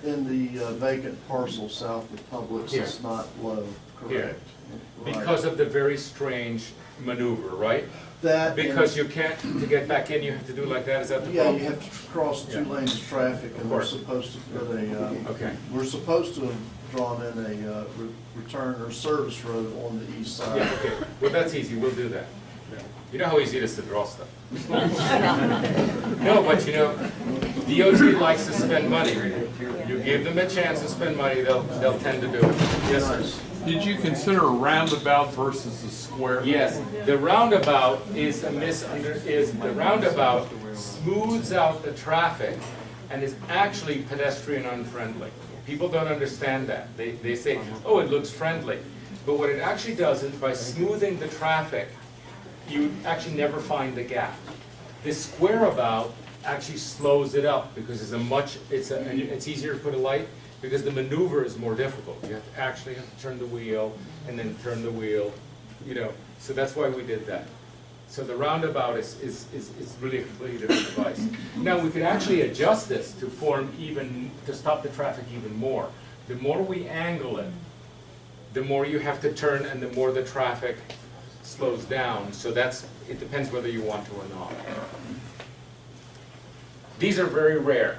In the vacant parcel south of Publix, Here. it's not low, correct? Right. Because of the very strange maneuver, right? That Because and, you can't, to get back in, you have to do like that, is that the yeah, problem? you have to cross two Yeah. lanes of traffic, and we're course. supposed to put a. Okay. We're supposed to have drawn in a return or service road on the east side. Yeah, okay, well, that's easy, we'll do that. You know how easy it is to draw stuff. No, but you know, DOT likes to spend money. You give them a chance to spend money, they'll tend to do it. Yes, sir. Did you consider a roundabout versus a square? Yes, the roundabout is the roundabout smooths out the traffic and is actually pedestrian unfriendly. People don't understand that. They say, oh, it looks friendly. But what it actually does is by smoothing the traffic, you actually never find the gap. This square about actually slows it up because it's easier to put a light because the maneuver is more difficult. You have to turn the wheel and then turn the wheel, you know. So that's why we did that. So the roundabout is really a completely different device. Now we could actually adjust this to stop the traffic even more. The more we angle it, the more you have to turn and the more the traffic slows down. So it depends whether you want to or not. These are very rare,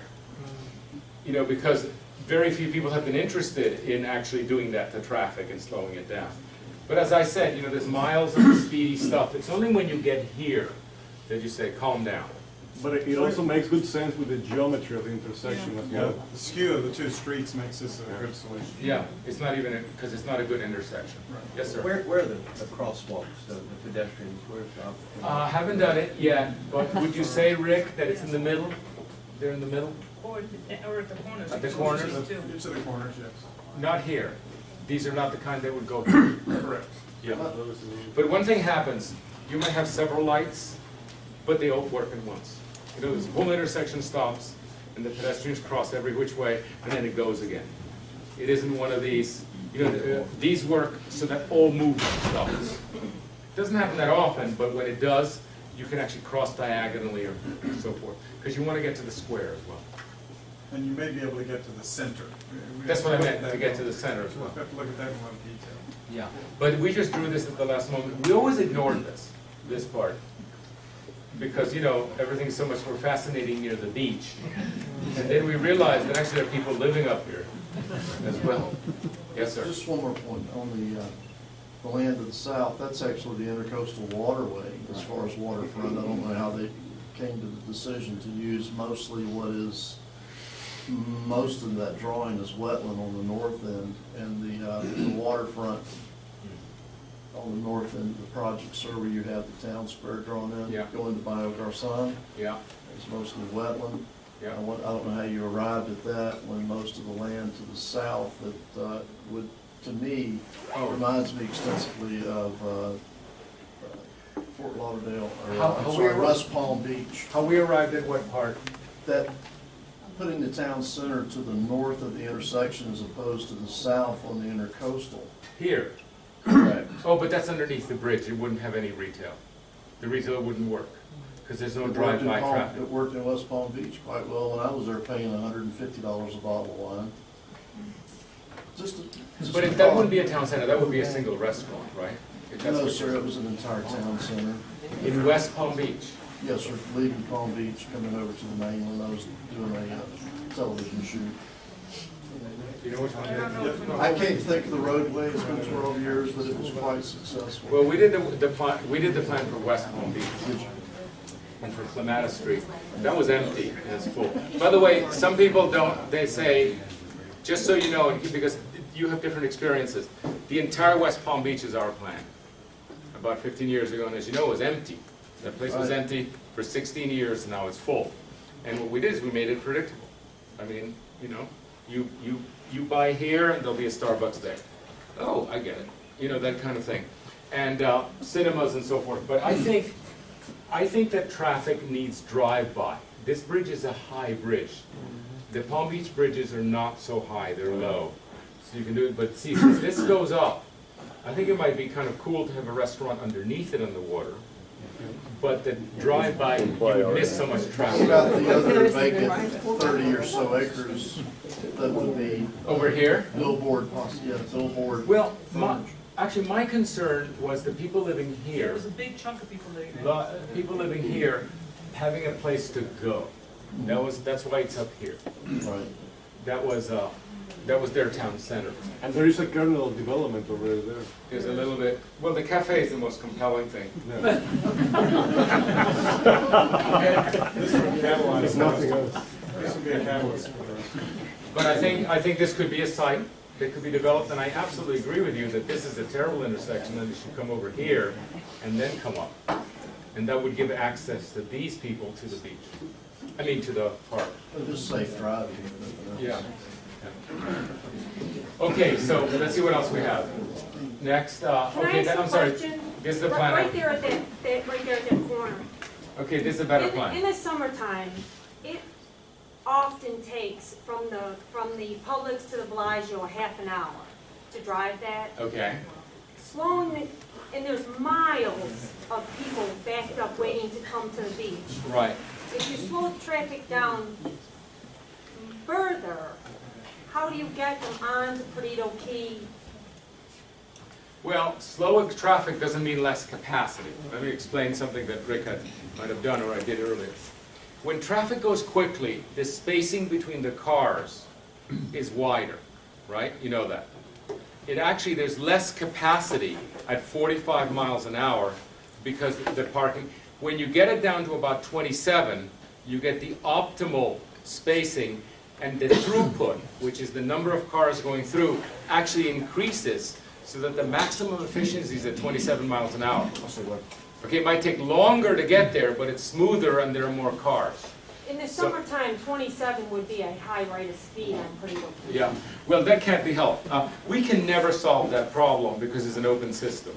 you know, because very few people have been interested in actually doing that to traffic and slowing it down. But as I said, you know, there's miles of speedy stuff. It's only when you get here that you say, calm down. But it also makes good sense with the geometry of the intersection as well. The skew of the two streets makes this a good solution. Yeah, it's not even, because it's not a good intersection. Right. Yes, sir. Where are the crosswalks, the pedestrians, where's Haven't done it yet, but would you say, Rick, that it's in the middle? They're in the middle? Or at the corners. At the corners? To the corners, yes. Not here. These are not the kind that would go through. Correct. Yeah. But one thing happens, you might have several lights, but they all work at once. You know, this whole intersection stops, and the pedestrians cross every which way, and then it goes again. It isn't one of these, you know, these work so that all movement stops. It doesn't happen that often, but when it does, you can actually cross diagonally or so forth, because you want to get to the square as well. And you may be able to get to the center. That's what I meant, to get to the center as well. We'll have to look at that in more detail. Yeah, but we just drew this at the last moment. We always ignored this part, because, you know, everything's so much more fascinating near the beach. And then we realized that actually there are people living up here as well. Yes, sir. Just one more point on the land to the south. That's actually the intercoastal waterway as far as waterfront. I don't know how they came to the decision to use mostly what is most of that drawing is wetland on the north end, and the waterfront on the north end of the project, sir, where you have the town square drawn in, Yeah. going to Bio Garcon. Yeah. It's mostly wetland. Yeah. I don't know how you arrived at that when most of the land to the south that would, to me, reminds me extensively of Fort Lauderdale, or West Palm Beach. How we arrived at what part? That putting the town center to the north of the intersection as opposed to the south on the intercoastal. Here. Correct. Oh, but that's underneath the bridge. It wouldn't have any retail. The retail wouldn't work, because there's no drive-by traffic. It worked in West Palm Beach quite well, and I was there paying $150 a bottle of wine. But that wouldn't be a town center, that would be a single restaurant, right? No, sir, it was an entire town center. In West Palm Beach? Yes, sir, leaving Palm Beach, coming over to the mainland. I was doing a television shoot. Do you know which one it is? I can't think of the roadway. It's been 12 years, but it was quite successful. Well, we did the plan for West Palm Beach and for Clematis Street. That was empty and it's full. By the way, some people don't. They say, just so you know, because you have different experiences, the entire West Palm Beach is our plan. About 15 years ago, and as you know, it was empty. That place was empty for 16 years, and now it's full. And what we did is we made it predictable. I mean, you know, you buy here, and there'll be a Starbucks there. Oh, I get it. You know, that kind of thing. And cinemas and so forth. But I think that traffic needs drive-by. This bridge is a high bridge. The Palm Beach bridges are not so high, they're low. So you can do it, but see, since this goes up, I think it might be kind of cool to have a restaurant underneath it on the water, but the drive-by, you would miss so much What traffic. about the other vacant 30 or so acres that would be Over here? billboard, yeah, billboard? Well, frontage? actually, my concern was the people living There here, was a big chunk of people living there. people living here, having a place to go. That's why it's up here. Right. That was their town center. And there is a kernel of development already there. There's a little bit, well, the cafe is the most compelling thing. Yeah. This would catalyze. There's nothing else. This would be a catalyst for the rest. But I think this could be a site that could be developed, and I absolutely agree with you that this is a terrible intersection, and it should come over here and then come up. And that would give access to these people to the beach. I mean, to the park. Well, just safe driving. if nothing else. Yeah. Okay, so let's see what else we have. Next, Can I okay, ask a I'm sorry. question? This is the Right- plan. Right there at right there at that corner. Okay, this is a better In plan. the summertime, it often takes from the Publix to the Bellagio a half an hour to drive that. Okay, Slowing it, and there's miles of people backed up waiting to come to the beach. right. If you slow the traffic down further, how do you get them on to Perdido Key? Well, slower traffic doesn't mean less capacity. Let me explain something that Rick might have done or I did earlier. When traffic goes quickly, the spacing between the cars is wider, right? You know that. There's less capacity at 45 miles an hour because the parking, when you get it down to about 27, you get the optimal spacing, and the throughput, which is the number of cars going through, actually increases so that the maximum efficiency is at 27 miles an hour. Okay, it might take longer to get there, but it's smoother and there are more cars. In the summertime, 27 would be a high rate of speed on Perdido Key. Yeah, well, that can't be helped. We can never solve that problem because it's an open system.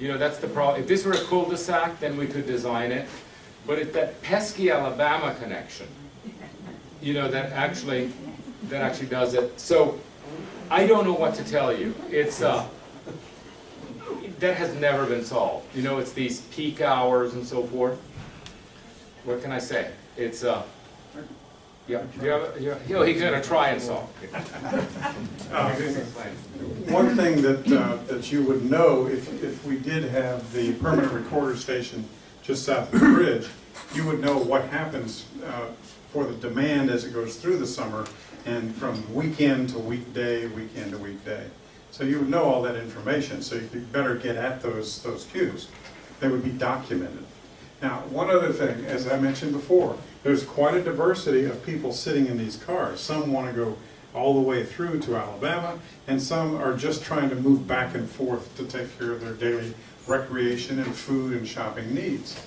You know, that's the problem. If this were a cul-de-sac, then we could design it. But it's that pesky Alabama connection, you know, that actually does it. So I don't know what to tell you. It's that has never been solved. You know, it's these peak hours and so forth. What can I say? It's yeah. He's going to try and solve. One thing that you would know if we did have the permanent recorder station just south of the bridge, you would know what happens for the demand as it goes through the summer and from weekend to weekday, weekend to weekday. So you would know all that information, so you could better get at those queues. They would be documented. Now, one other thing, as I mentioned before, there's quite a diversity of people sitting in these cars. Some want to go all the way through to Alabama, and some are just trying to move back and forth to take care of their daily recreation and food and shopping needs.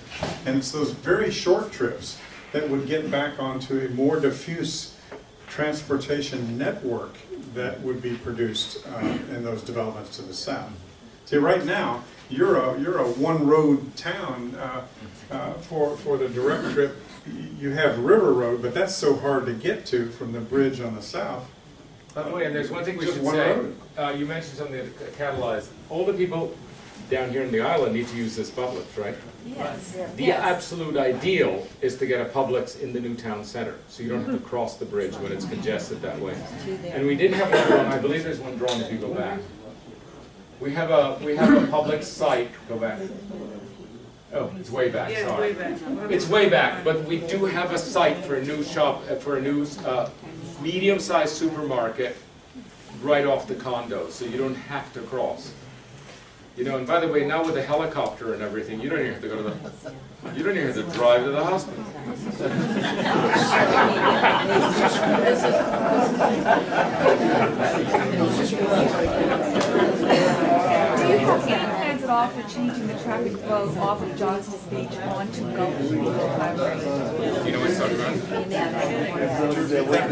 And it's those very short trips that would get back onto a more diffuse transportation network that would be produced in those developments to the south. See, right now, you're a one-road town for the direct trip. You have River Road, but that's so hard to get to from the bridge on the south. By the way, and there's one thing we Just should one say. road. You mentioned something that catalyzed. All the people down here in the island need to use this Publix, right? Yes. The absolute ideal is to get a Publix in the new town center, so you don't have to cross the bridge when it's congested that way. And we did have one drawn. I believe there's one drawn if you go back. We have a Publix site. Go back. Oh, it's way back. Yeah, Sorry. way back. It's way back, but we do have a site for a new shop, for a new medium-sized supermarket right off the condo, so you don't have to cross. You know, and by the way, now with the helicopter and everything, you don't even have to go to the, you don't even have to drive to the hospital. Do you have any plans at all for changing the traffic flow off of Johnston Beach onto Gulf Highway. You know what I'm talking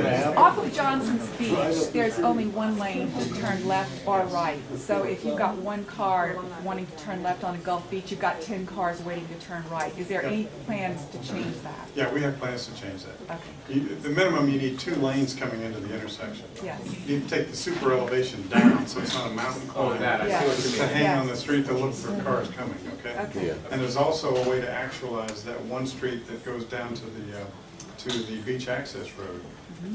about? Off of Johnson's Beach, there's only one lane to turn left or right. So if you've got one car wanting to turn left on a Gulf Beach, you've got 10 cars waiting to turn right. Is there any plans to change that? Yeah, we have plans to change that. Okay. The minimum, you need 2 lanes coming into the intersection. Yes. You can take the super elevation down, so it's not a mountain Oh, climb. that, I Yeah. see what Just you to mean. hang on the street to look for cars coming, okay? Okay. And there's also a way to actualize that one street that goes down to the beach access road,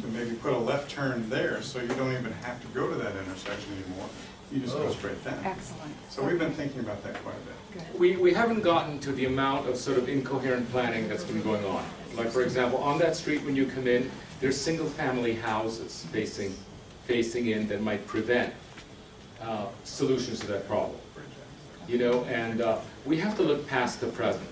to maybe put a left turn there, so you don't even have to go to that intersection anymore. You just go straight down. Excellent. So we've been thinking about that quite a bit. Good. We haven't gotten to the amount of sort of incoherent planning that's been going on. Like, for example, on that street when you come in, there's single-family houses facing in that might prevent solutions to that problem. You know, and we have to look past the present.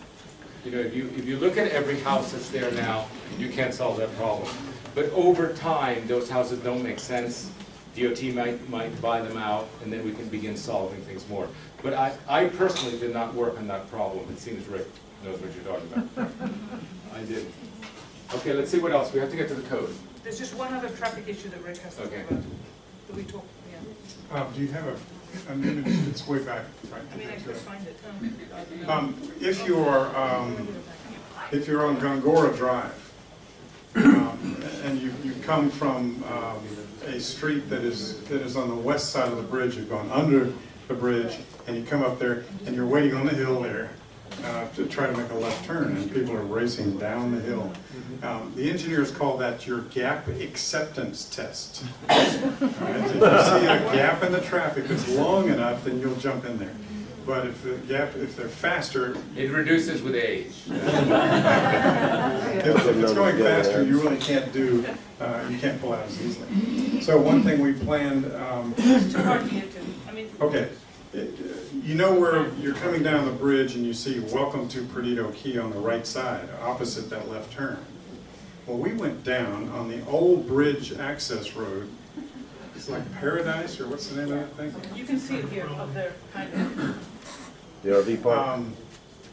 You know, if you look at every house that's there now, you can't solve that problem. But over time, those houses don't make sense. DOT might buy them out, and then we can begin solving things more. But I personally did not work on that problem. It seems Rick knows what you're talking about. I did. Okay, let's see what else. We have to get to the code. There's just one other traffic issue that Rick has to talk Okay. about. That we talked, yeah. Do you have an image? It's way back, right? I mean, I could find it. If you're on Gongora Drive, and you come from a street that is on the west side of the bridge, you've gone under the bridge, and you come up there, and you're waiting on the hill there to try to make a left turn, and people are racing down the hill. The engineers call that your gap acceptance test. Right? If you see a gap in the traffic that's long enough, then you'll jump in there. But if they're faster, It reduces with age. if it's going faster, you really can't you can't pull out as easily. So one thing we planned, It's too hard to get to. I mean, okay, you know where you're coming down the bridge and you see "Welcome to Perdido Key" on the right side, opposite that left turn. Well, we went down on the old bridge access road. It's like Paradise, or what's the name of that thing? you can see it here, up there, kind of. The RV park.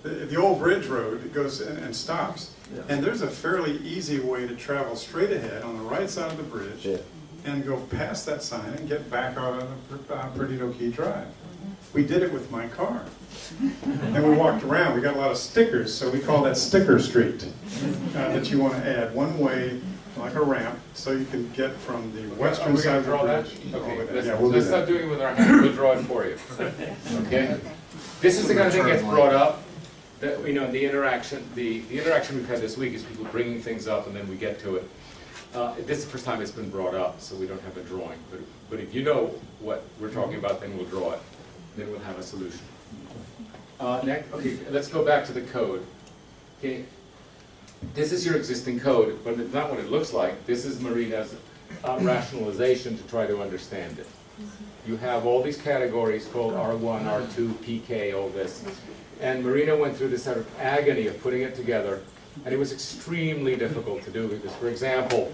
The old bridge road, it goes and stops. And there's a fairly easy way to travel straight ahead on the right side of the bridge and go past that sign and get back out on Perdido Key Drive. We did it with my car. And we walked around. We got a lot of stickers, so we call that Sticker Street that you want to add one way, like a ramp, so you can get from the western we side gonna of the draw bridge. that? Okay, let's, Yeah, we'll do let's that. stop doing it with our hands. We'll draw it for you. Okay? This is the kind of thing that gets brought up. That, you know, the interaction we've had this week is people bringing things up and then we get to it. This is the first time it's been brought up, so we don't have a drawing. But if you know what we're talking about, then we'll draw it. Then we'll have a solution. Next, okay, let's go back to the code. Okay, this is your existing code, but it's not what it looks like. This is Marina's rationalization to try to understand it. You have all these categories called R1, R2, PK, all this. And Marina went through this sort of agony of putting it together, and it was extremely difficult to do because, for example,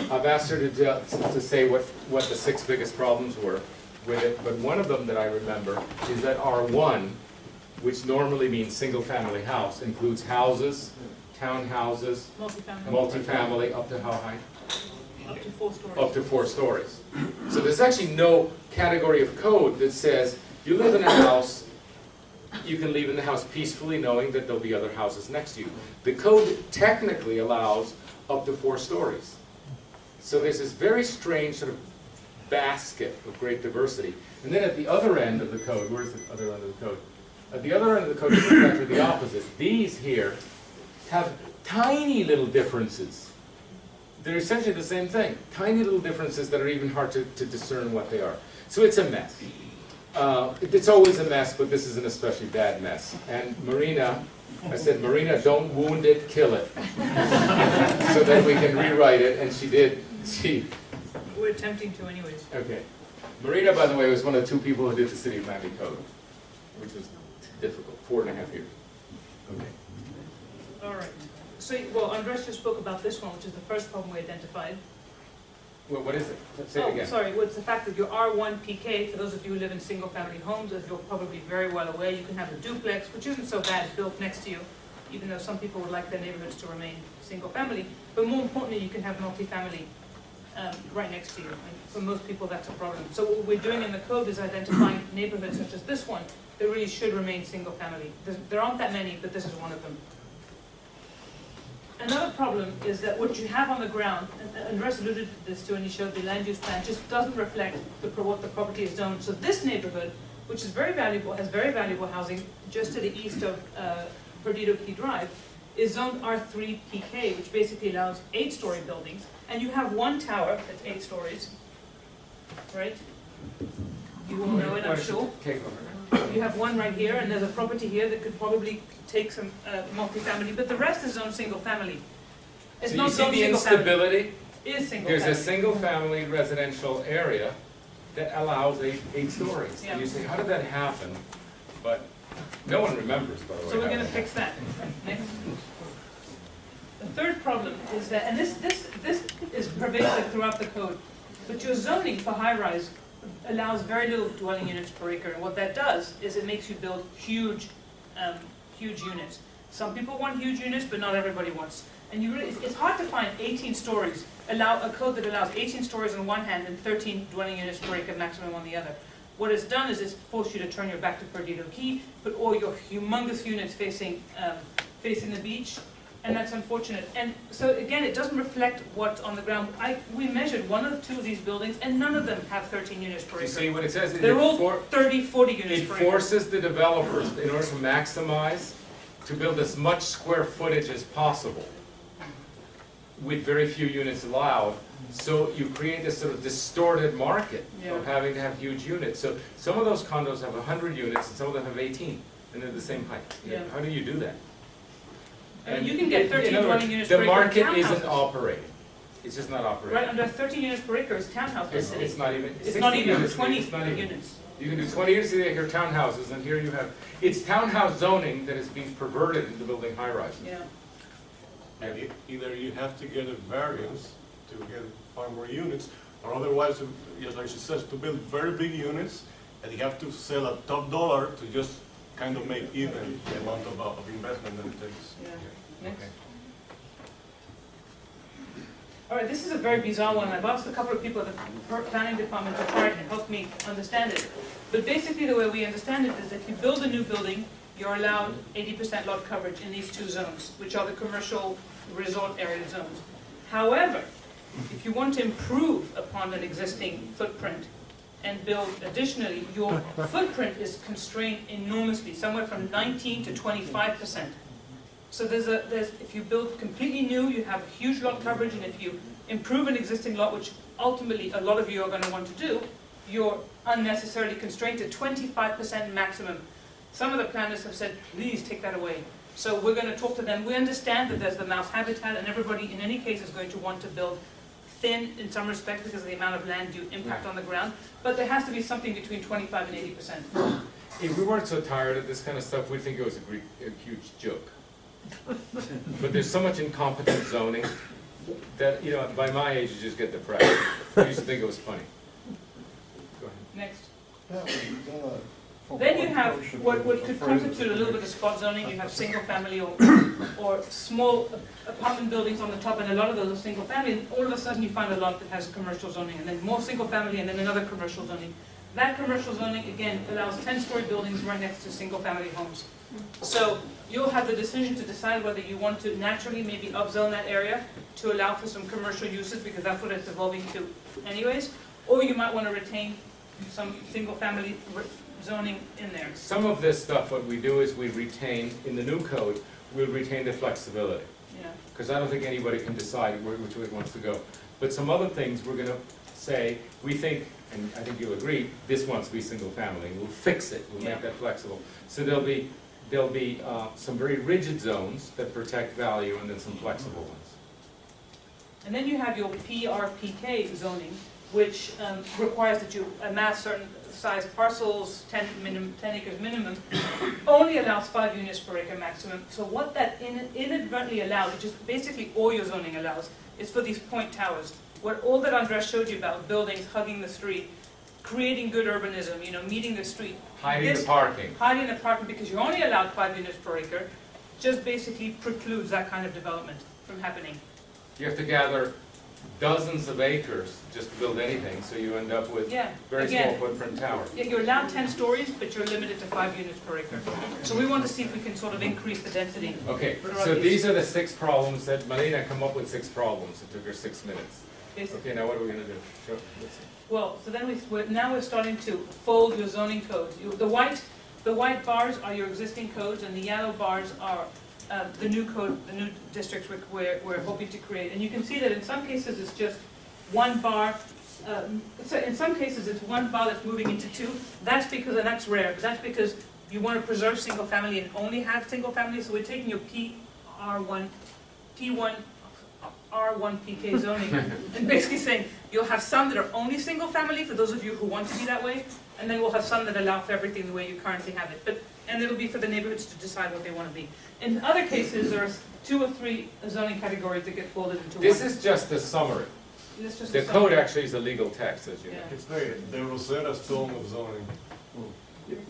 I've asked her to say what the 6 biggest problems were with it, but one of them that I remember is that R1, which normally means single-family house, includes houses, townhouses, multifamily, up to how high? Up to 4 stories. Up to 4 stories. So there's actually no category of code that says you live in a house, you can live in the house peacefully knowing that there'll be other houses next to you. The code technically allows up to 4 stories. So there's this very strange sort of basket of great diversity. And then at the other end of the code, where's the other end of the code? At the other end of the code is exactly the opposite. These here have tiny little differences. They're essentially the same thing. Tiny little differences that are even hard to discern what they are. So it's a mess. It's always a mess, but this is an especially bad mess. And Marina, I said, Marina, don't wound it, kill it. So that we can rewrite it, and she did. We're attempting to anyways. Okay. Marina, by the way, was one of the 2 people who did the City of Miami Code, which was difficult, 4.5 years. Okay. All right. So, well, Andres just spoke about this one, which is the first problem we identified. Well, what is it? Say it again. Sorry. Well, it's the fact that your R1 PK, for those of you who live in single-family homes, as you're probably very well aware, you can have a duplex, which isn't so bad, built next to you, even though some people would like their neighborhoods to remain single family. But more importantly, you can have multifamily right next to you. And for most people, that's a problem. So what we're doing in the code is identifying neighborhoods such as this one that really should remain single family. There aren't that many, but this is one of them. Another problem is that what you have on the ground, and Andres alluded to this too, and he showed the land use plan, just doesn't reflect what the property is zoned. So this neighborhood, which is very valuable, has very valuable housing just to the east of Perdido Key Drive, is zoned R3 PK, which basically allows 8-story buildings. And you have one tower that's 8 stories, right? You will know it, I'm sure. You have one right here, and there's a property here that could probably take some multifamily, but the rest is zoned single family. It's So not you see zoned the single family. instability? It is single There's family. a single family residential area that allows 8 stories. Yeah. And you say, how did that happen? But no one remembers, by the way. So we're how going to that fix that. Next. The third problem is that, and this is pervasive throughout the code, but your zoning for high-rise allows very little dwelling units per acre, and what that does is it makes you build huge units. Some people want huge units, but not everybody wants. And it's hard to find 18 stories, a code that allows 18 stories on one hand and 13 dwelling units per acre maximum on the other. What it's done is it's forced you to turn your back to Perdido Key, put all your humongous units facing the beach, and that's unfortunate. And so again, it doesn't reflect what's on the ground. We measured 1 or 2 of these buildings, and none of them have 13 units per acre. You see what it says? They're all 30, 40 units It per acre. forces the developers, in order to maximize, to build as much square footage as possible with very few units allowed. So you create this sort of distorted market of having to have huge units. So some of those condos have 100 units and some of them have 18, and they're the same height. Yeah. How do you do that? And you can get 13 in other dwelling words, units the per acre market townhouses. isn't operating. It's just not operating. Right, under 13 units per acre is townhouse density. It's not even. It's not 60 even units, 20 it's not even. units. You can do 20 units a acre townhouses, and here you have, it's townhouse zoning that is being perverted into building high-rises. Yeah. And either you have to get a variance to get far more units, or otherwise, just like she says, to build very big units, and you have to sell a top dollar to just kind of make even the amount of investment that it takes. Yeah. Next. All right, this is a very bizarre one. I've asked a couple of people at the planning department to try it and help me understand it. But basically the way we understand it is that if you build a new building, you're allowed 80% lot coverage in these 2 zones, which are the commercial resort area zones. However, if you want to improve upon an existing footprint and build additionally, your footprint is constrained enormously, somewhere from 19 to 25%. So if you build completely new, you have huge lot coverage, and if you improve an existing lot, which ultimately a lot of you are going to want to do, you're unnecessarily constrained to 25% maximum. Some of the planners have said, please take that away. So we're going to talk to them. We understand that there's the mouse habitat, and everybody in any case is going to want to build thin in some respects because of the amount of land you impact on the ground, but there has to be something between 25 and 80%. If we weren't so tired of this kind of stuff, we'd think it was a huge joke. But there's so much incompetent zoning that, you know, by my age, you just get depressed. I used to think it was funny. Go ahead. Next. Then you have what could constitute a little bit of spot zoning. You have single family or small apartment buildings on the top, and a lot of those are single family. And all of a sudden you find a lot that has commercial zoning, and then more single family, and then another commercial zoning. That commercial zoning, again, allows 10-story buildings right next to single family homes. So you'll have the decision to decide whether you want to naturally maybe upzone that area to allow for some commercial uses, because that's what it's evolving to anyways, or you might want to retain some single family zoning in there. Some of this stuff, what we do is we retain, in the new code, we'll retain the flexibility. Yeah. Because I don't think anybody can decide which way it wants to go. But some other things we're going to say, we think, and I think you'll agree, this wants to be single family. We'll fix it, we'll make that flexible. So there'll be some very rigid zones that protect value, and then some flexible ones. And then you have your PRPK zoning, which requires that you amass certain size parcels, 10 acres minimum, only allows 5 units per acre maximum. So what that inadvertently allows, which is basically all your zoning allows, is for these point towers. All that Andres showed you about, buildings hugging the street, creating good urbanism, you know, meeting the street. Hiding the parking. Hiding the parking, because you're only allowed 5 units per acre. just basically precludes that kind of development from happening. You have to gather dozens of acres just to build anything, so you end up with Yeah, very again. small footprint towers. Yeah, you're allowed 10 stories, but you're limited to 5 units per acre. So we want to see if we can sort of increase the density. Okay, throughout so these are the 6 problems that Malina come up with 6 problems. It took her 6 minutes. Basically. Okay, now what are we gonna do? Show, let's see. Well, so then now we're starting to fold your zoning codes. The white bars are your existing codes, and the yellow bars are the new code, the new districts we're hoping to create. And you can see that in some cases it's just one bar. So in some cases it's one bar that's moving into 2. That's because, and that's rare, but that's because you want to preserve single family and only have single family. So we're taking your P1 R1 PK zoning and basically saying you'll have some that are only single family for those of you who want to be that way, and then we'll have some that allow for everything the way you currently have it. And it'll be for the neighborhoods to decide what they want to be. In other cases, there are 2 or 3 zoning categories that get folded into one. This is just a summary. This is just The a code summary. actually is a legal text, as you know. Yeah. It's the Rosetta Stone of zoning.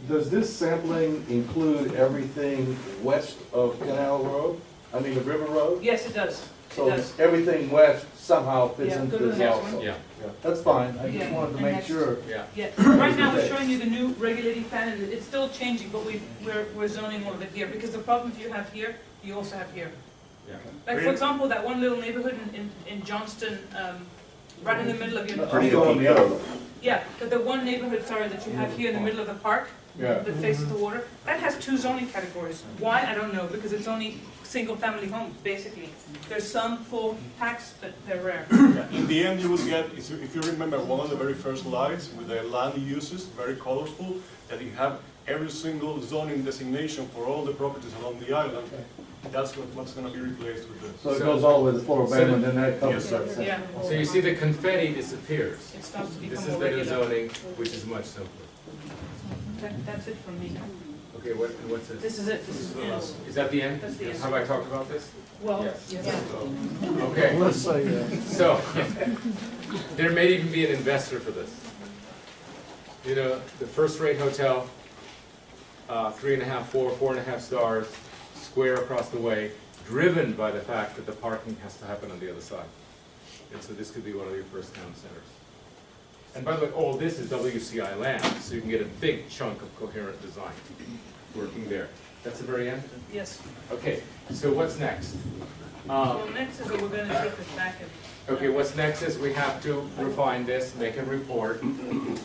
Does this sampling include everything west of Canal Road? I mean, the River Road? Yes, it does. So It does. everything west somehow fits Yeah, into go to the this next also? one. Yeah, That's fine, I Yeah. just wanted to And make next. sure. yeah. Yeah, right now we're showing you the new regulating plan, and it's still changing, but we're zoning all of it here, because the problem if you have here, you also have here. Yeah. Like, for example, that one little neighborhood in Johnston, right in the middle of your... I'm going the other way. Yeah, but the one neighborhood, sorry, that you have here in the middle of the park, Yeah. that faces the water, that has 2 zoning categories. Why? I don't know, because it's only single-family homes, basically. There's some full packs, but they're rare. In the end, you will get, if you remember one of the very first slides with the land uses, very colorful, that you have every single zoning designation for all the properties along the island. That's what's going to be replaced with this. So it goes all the way to Floribama, and then that covers Yes, that. Yeah, So you see the confetti disappears. it starts to This become is more the new regular. zoning, which is much simpler. That's it from me. Okay, what's this? This is it, this is the end. Is that the end? That's the end. Have I talked about this? Well, Yes. yeah. Okay, Let's say that. so, there may even be an investor for this. You know, the first-rate hotel, 3.5, 4.5 stars, square across the way, driven by the fact that the parking has to happen on the other side. And so this could be one of your first town centers. And by the way, all this is WCI land, so you can get a big chunk of coherent design working there. That's the very end? Yes. Okay, so what's next? Well, next is that we're gonna take this back and... Okay, what's next is we have to refine this, make a report,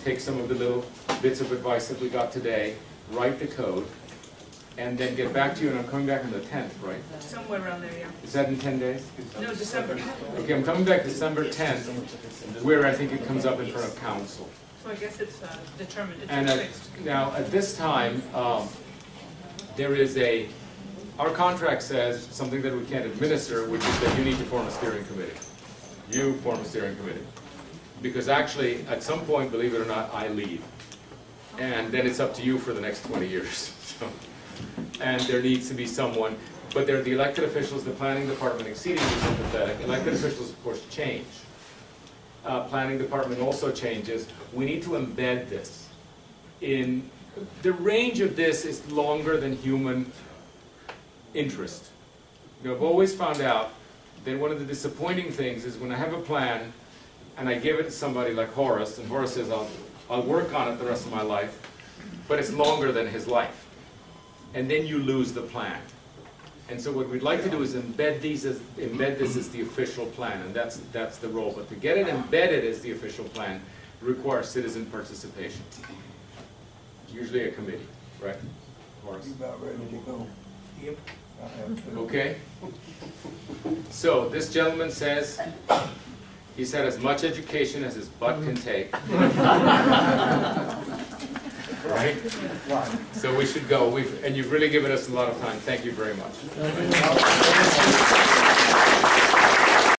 take some of the little bits of advice that we got today, write the code, and then get back to you, and I'm coming back on the 10th, right? Somewhere around there, yeah. Is that in 10 days? No, December. Okay, I'm coming back December 10th, where I think it comes up in front of council. So I guess it's determined, And it's fixed. now, at this time, there is our contract says something that we can't administer, which is that you need to form a steering committee. You form a steering committee. Because actually, at some point, believe it or not, I leave. And then it's up to you for the next 20 years. So, and there needs to be someone, but they're the elected officials, the planning department exceedingly sympathetic. Elected officials, of course, change. Planning department also changes. We need to embed this in, the range of this is longer than human interest. You know, I've always found out that one of the disappointing things is when I have a plan and I give it to somebody like Horace, and Horace says, I'll work on it the rest of my life, but it's longer than his life. And then you lose the plan. And so what we'd like to do is embed this as the official plan, and that's the role. But to get it embedded as the official plan requires citizen participation. Usually a committee, right? Horace? About ready to go. Yep. Okay? So this gentleman says he's had as much education as his butt can take. Right? So we should go. And you've really given us a lot of time. Thank you very much.